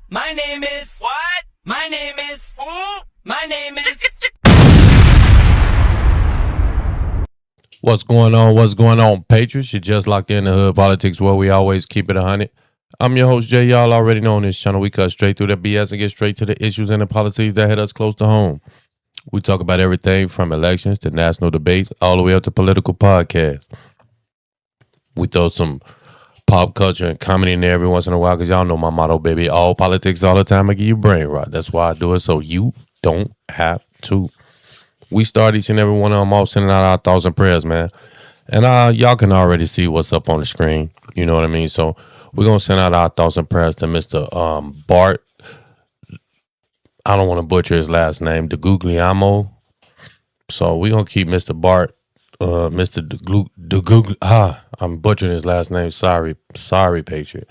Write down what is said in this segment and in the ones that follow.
My name is... What? My name is... Who? My name is... What's going on? What's going on, Patriots? You're just locked in the Hood Politics, where we always keep it 100. I'm your host, Jay. Y'all already know on this channel, we cut straight through the BS and get straight to the issues and the policies that hit us close to home. We talk about everything from elections to national debates, all the way up to political podcasts. We throw some pop culture and comedy in there every once in a while, because y'all know my motto, baby. All politics all the time. I give you brain rot. That's why I do it, so you don't have to. We start each and every one of them off sending out our thoughts and prayers, man. And y'all can already see what's up on the screen. You know what I mean? So we're going to send out our thoughts and prayers to Mr. Bart. I don't want to butcher his last name, DeGuglielmo. So we're going to keep Mr. Bart, Mr. I'm butchering his last name. Sorry, Patriot.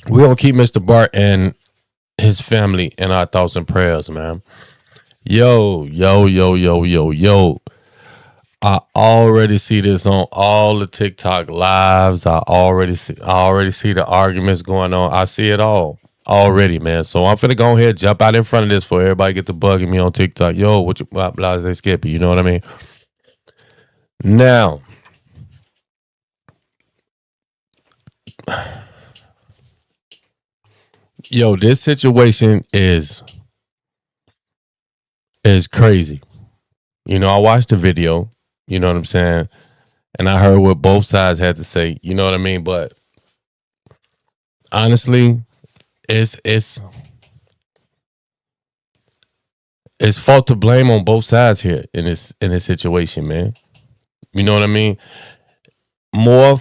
We're going to keep Mr. Bart and his family in our thoughts and prayers, man. Yo. I already see this on all the TikTok lives. I already see the arguments going on. I see it all already, man. So I'm finna go ahead, jump out in front of this for everybody get to bugging me on TikTok. Yo, what you blah they Skippy, you know what I mean? Now, yo, this situation is crazy. You know, I watched the video, you know what I'm saying? And I heard what both sides had to say, you know what I mean? But honestly, it's fault to blame on both sides here in this situation, man. You know what I mean? More,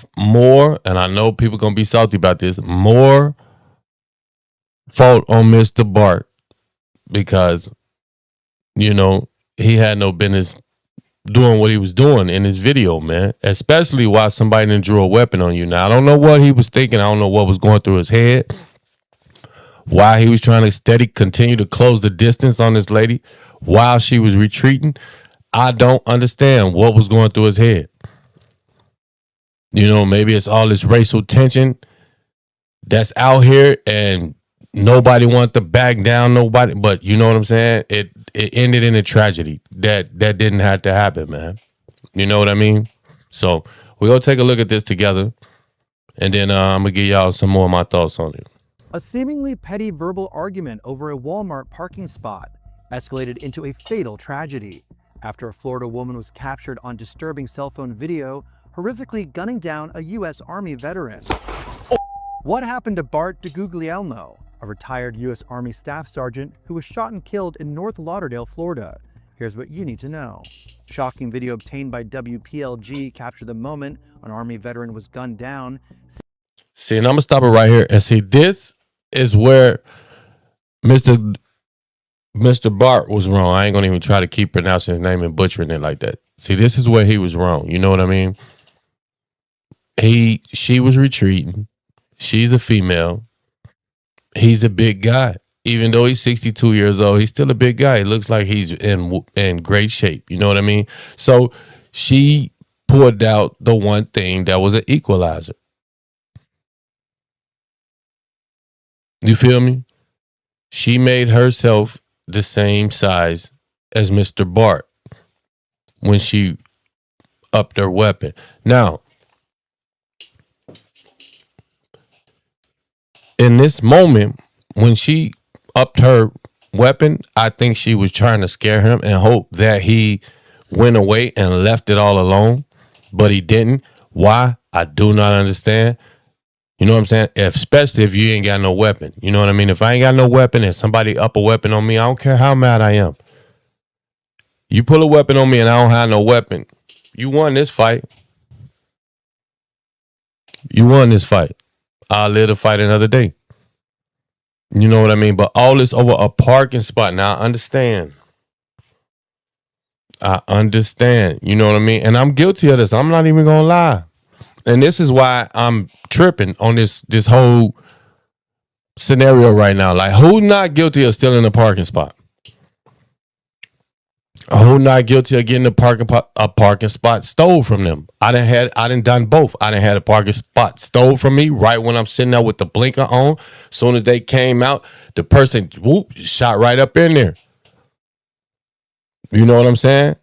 and I know people gonna be salty about this, more fault on Mr. Bart, because you know, he had no business doing what he was doing in his video, man. Especially while somebody done drew a weapon on you. Now, I don't know what he was thinking. I don't know what was going through his head. Why he was trying to continue to close the distance on this lady while she was retreating. I don't understand what was going through his head. You know, maybe it's all this racial tension that's out here and nobody wanted to back down, nobody. But you know what I'm saying? It ended in a tragedy that didn't have to happen, man. You know what I mean? So we're going to take a look at this together, and then I'm going to give y'all some more of my thoughts on it. A seemingly petty verbal argument over a Walmart parking spot escalated into a fatal tragedy after a Florida woman was captured on disturbing cell phone video, horrifically gunning down a U.S. Army veteran. What happened to Bart DeGuglielmo, a retired U.S. Army Staff Sergeant who was shot and killed in North Lauderdale, Florida? Here's what you need to know. Shocking video obtained by WPLG captured the moment an Army veteran was gunned down. See, and I'm going to stop it right here. And see, this is where Mr. Bart was wrong. I ain't going to even try to keep pronouncing his name and butchering it like that. See, this is where he was wrong. You know what I mean? She was retreating. She's a female. He's a big guy. Even though he's 62 years old, he's still a big guy. He looks like he's in great shape. You know what I mean? So she pulled out the one thing that was an equalizer. You feel me? She made herself the same size as Mr. Bart when she upped her weapon. Now, in this moment, when she upped her weapon, I think she was trying to scare him and hope that he went away and left it all alone, but he didn't. Why? I do not understand. You know what I'm saying? Especially if you ain't got no weapon. You know what I mean? If I ain't got no weapon and somebody up a weapon on me, I don't care how mad I am. You pull a weapon on me and I don't have no weapon, you won this fight. You won this fight. I'll live to fight another day. You know what I mean? But all this over a parking spot. Now, I understand. You know what I mean? And I'm guilty of this. I'm not even going to lie. And this is why I'm tripping on this whole scenario right now. Like, who's not guilty of stealing a parking spot? Who not guilty of getting a parking spot stole from them? I done both. I done had a parking spot stole from me right when I'm sitting there with the blinker on. Soon as they came out, the person shot right up in there. You know what I'm saying?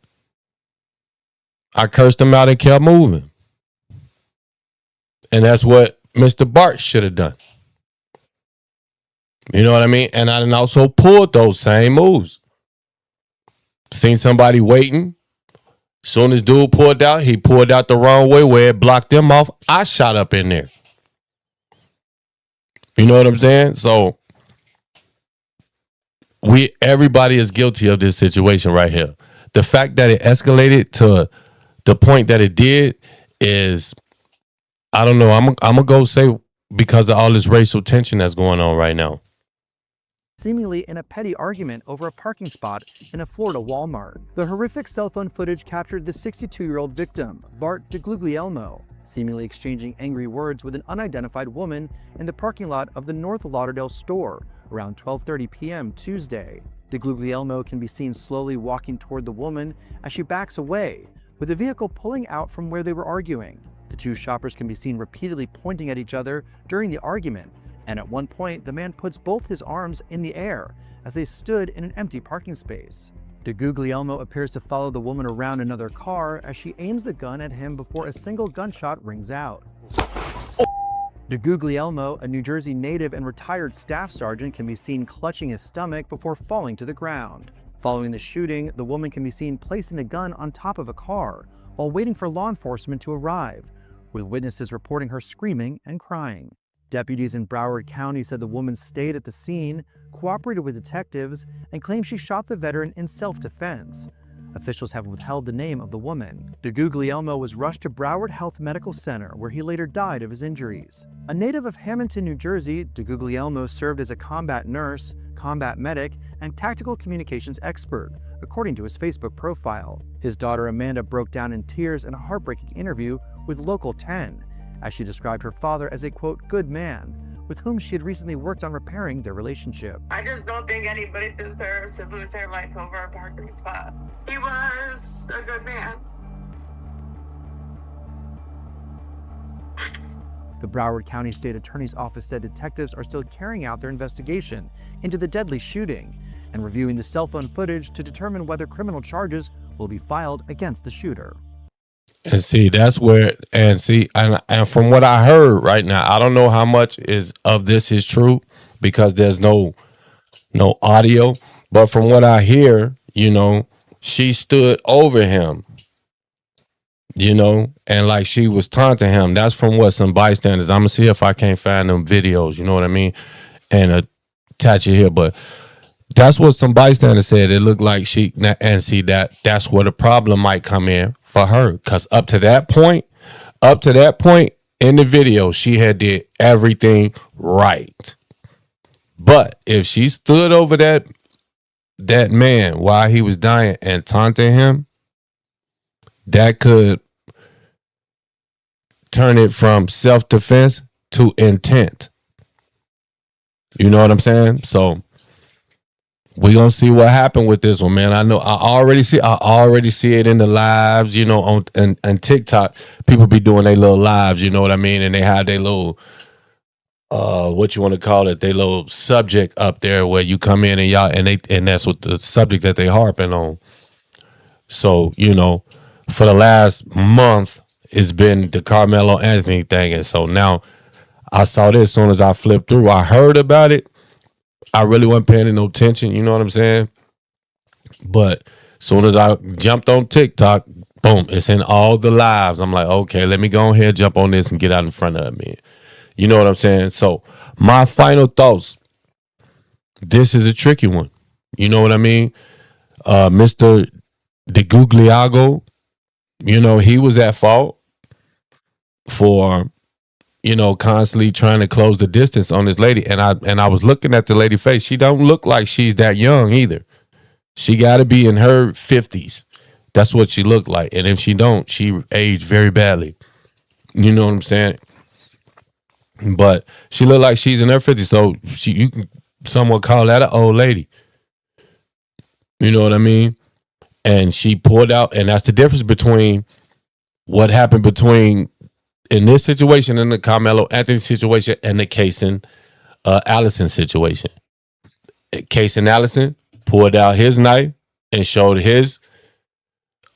I cursed them out and kept moving. And that's what Mr. Bart should have done. You know what I mean? And I done also pulled those same moves. Seen somebody waiting. Soon as dude pulled out, he pulled out the wrong way where it blocked them off. I shot up in there. You know what I'm saying? So everybody is guilty of this situation right here. The fact that it escalated to the point that it did is, I don't know. I'm gonna go say because of all this racial tension that's going on right now. Seemingly in a petty argument over a parking spot in a Florida Walmart. The horrific cell phone footage captured the 62-year-old victim, Bart DeGuglielmo, seemingly exchanging angry words with an unidentified woman in the parking lot of the North Lauderdale store around 12:30 p.m. Tuesday. DeGuglielmo can be seen slowly walking toward the woman as she backs away, with the vehicle pulling out from where they were arguing. The two shoppers can be seen repeatedly pointing at each other during the argument, and at one point, the man puts both his arms in the air as they stood in an empty parking space. DeGuglielmo appears to follow the woman around another car as she aims the gun at him before a single gunshot rings out. DeGuglielmo, a New Jersey native and retired staff sergeant, can be seen clutching his stomach before falling to the ground. Following the shooting, the woman can be seen placing the gun on top of a car while waiting for law enforcement to arrive, with witnesses reporting her screaming and crying. Deputies in Broward County said the woman stayed at the scene, cooperated with detectives, and claimed she shot the veteran in self-defense. Officials have withheld the name of the woman. DeGuglielmo was rushed to Broward Health Medical Center, where he later died of his injuries. A native of Hamilton, New Jersey, DeGuglielmo served as a combat nurse, combat medic, and tactical communications expert, according to his Facebook profile. His daughter Amanda broke down in tears in a heartbreaking interview with Local 10, as she described her father as a, quote, good man, with whom she had recently worked on repairing their relationship. I just don't think anybody deserves to lose their life over a parking spot. He was a good man. The Broward County State Attorney's Office said detectives are still carrying out their investigation into the deadly shooting and reviewing the cell phone footage to determine whether criminal charges will be filed against the shooter. And see, that's where, and from what I heard right now, I don't know how much of this is true because there's no audio, but from what I hear, she stood over him, and like she was taunting him. That's from what some bystanders, I'm gonna see if I can't find them videos, you know what I mean, and attach it here, but that's what some bystanders said. It looked like that's where the problem might come in for her, because up to that point in the video, she had did everything right. But if she stood over that man while he was dying and taunting him, that could turn it from self-defense to intent. You know what I'm saying? So we're gonna see what happened with this one, man. I know I already see it in the lives, on TikTok. People be doing their little lives, you know what I mean? And they have their little what you want to call it, their little subject up there where you come in and that's what the subject that they harping on. So, for the last month it's been the Carmelo Anthony thing. And so now I saw this as soon as I flipped through. I heard about it. I really wasn't paying no attention, you know what I'm saying? But as soon as I jumped on TikTok, boom, it's in all the lives. I'm like, okay, let me go ahead, jump on this and get out in front of me. You know what I'm saying? So my final thoughts, this is a tricky one. You know what I mean? Mr. DeGuglielmo, he was at fault for constantly trying to close the distance on this lady. And I was looking at the lady face. She don't look like she's that young either. She got to be in her 50s. That's what she looked like. And if she don't, she aged very badly. You know what I'm saying? But she looked like she's in her 50s. So you can somewhat call that an old lady. You know what I mean? And she pulled out, and that's the difference between what happened between in this situation and the Carmelo Anthony situation and the Cason Allison situation. Cason Allison pulled out his knife and showed his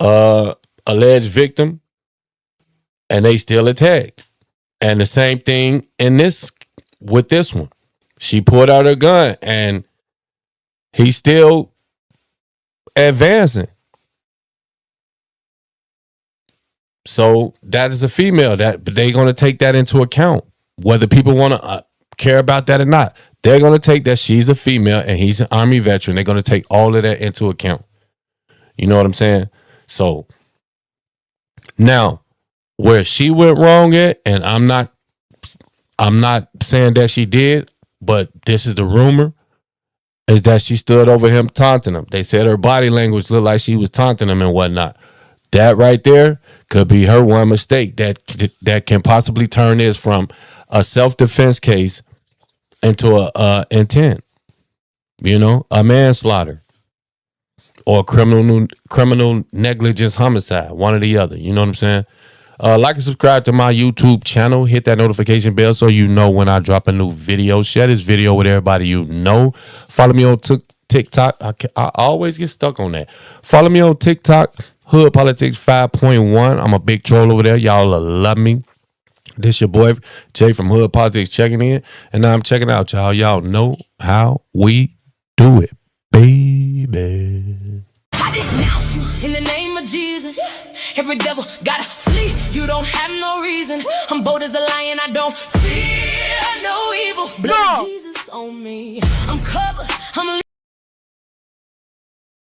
alleged victim, and they still attacked. And the same thing with this one. She pulled out her gun and he's still advancing. So that is a female but they're going to take that into account. Whether people want to care about that or not, they're going to take that she's a female and he's an Army veteran. They're going to take all of that into account. You know what I'm saying? So now where she went wrong at, and I'm not saying that she did, but this is the rumor, is that she stood over him taunting him. They said her body language looked like she was taunting him and whatnot. That right there could be her one mistake that can possibly turn this from a self-defense case into a intent, a manslaughter or criminal negligence homicide, one or the other. You know what I'm saying? Like and subscribe to my YouTube channel. Hit that notification bell so you know when I drop a new video. Share this video with everybody you know. Follow me on TikTok. I always get stuck on that. Follow me on TikTok, Hood Politics 5.1. I'm a big troll over there. Y'all love me. This your boy Jay from Hood Politics checking in. And now I'm checking out, y'all. Y'all know how we do it, baby. I denounce you in the name of Jesus. Every devil gotta flee. You don't have no reason. I'm bold as a lion. I don't fear no evil. Blood of Jesus on me. I'm covered. I'm